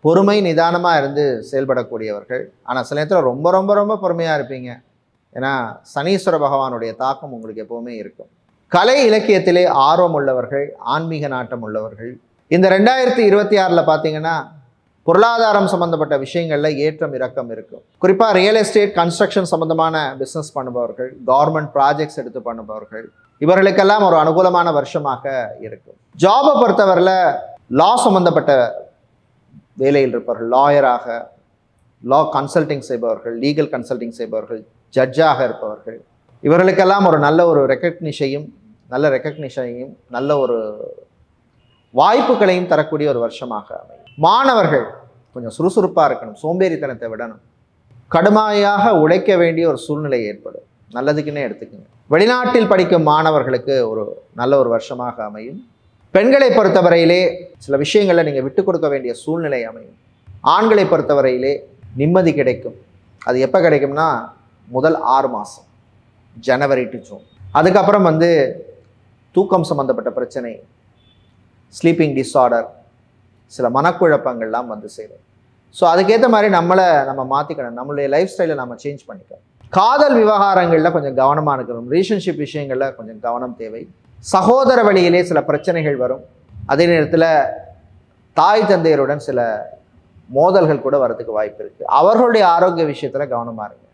பொறுமை நிதானமாக இருந்து செயல்படக்கூடியவர்கள். ஆனால் சில நேரத்தில் ரொம்ப ரொம்ப ரொம்ப பொறுமையாக இருப்பீங்க. ஏன்னா சனீஸ்வர பகவானுடைய தாக்கம் உங்களுக்கு எப்போவுமே இருக்கும். கலை இலக்கியத்திலே ஆர்வம் உள்ளவர்கள், ஆன்மீக நாட்டம் உள்ளவர்கள். இந்த 2026 பார்த்தீங்கன்னா பொருளாதாரம் சம்பந்தப்பட்ட விஷயங்களில் ஏற்றம் இறக்கம் இருக்கும். குறிப்பாக ரியல் எஸ்டேட், கன்ஸ்ட்ரக்ஷன் சம்பந்தமான பிஸ்னஸ் பண்ணுபவர்கள், கவர்மெண்ட் ப்ராஜெக்ட்ஸ் எடுத்து பண்ணுபவர்கள், இவர்களுக்கெல்லாம் ஒரு அனுகூலமான வருஷமாக இருக்கும். ஜாபை பொறுத்தவரையில் லா சம்பந்தப்பட்ட வேலையில் இருப்பவர்கள், லாயராக, லா கன்சல்டிங் செய்பவர்கள், லீகல் கன்சல்டிங் செய்பவர்கள், ஜட்ஜாக இருப்பவர்கள், இவர்களுக்கெல்லாம் ஒரு நல்ல ஒரு ரெக்கக்னிஷனையும் நல்ல ஒரு வாய்ப்புகளையும் தரக்கூடிய ஒரு வருஷமாக அமையும். மாணவர்கள் கொஞ்சம் சுறுசுறுப்பாக இருக்கணும், சோம்பேறித்தனத்தை விடணும், கடுமையாக உழைக்க வேண்டிய ஒரு சூழ்நிலை ஏற்படும். நல்லதுக்குன்னே எடுத்துக்கோங்க. வெளிநாட்டில் படிக்கும் மாணவர்களுக்கு ஒரு நல்ல ஒரு வருஷமாக அமையும். பெண்களை பொறுத்தவரையிலே சில விஷயங்களில் நீங்கள் விட்டு கொடுக்க வேண்டிய சூழ்நிலை அமையும். ஆண்களை பொறுத்தவரையிலே நிம்மதி கிடைக்கும். அது எப்போ கிடைக்கும்னா முதல் 6 மாதம், ஜனவரி டு ஜூன். அதுக்கப்புறம் தூக்கம் சம்மந்தப்பட்ட பிரச்சனை, ஸ்லீப்பிங் டிஸார்டர், சில மனக்குழப்பங்கள்லாம் சேரும். ஸோ அதுக்கேற்ற மாதிரி நம்ம மாற்றிக்கணும். நம்மளுடைய லைஃப் ஸ்டைலை நம்ம சேஞ்ச் பண்ணிக்கணும். காதல் விவகாரங்களில் கொஞ்சம் கவனமாக இருக்கணும். ரிலேஷன்ஷிப் விஷயங்களில் கொஞ்சம் கவனம் தேவை. சகோதர வழியிலே சில பிரச்சனைகள் வரும். அதே நேரத்தில் தாய் தந்தையருடன் சில மோதல்கள் கூட வரதுக்கு வாய்ப்பு இருக்குது. அவர்களுடைய ஆரோக்கிய விஷயத்தில் கவனமாக இருங்க.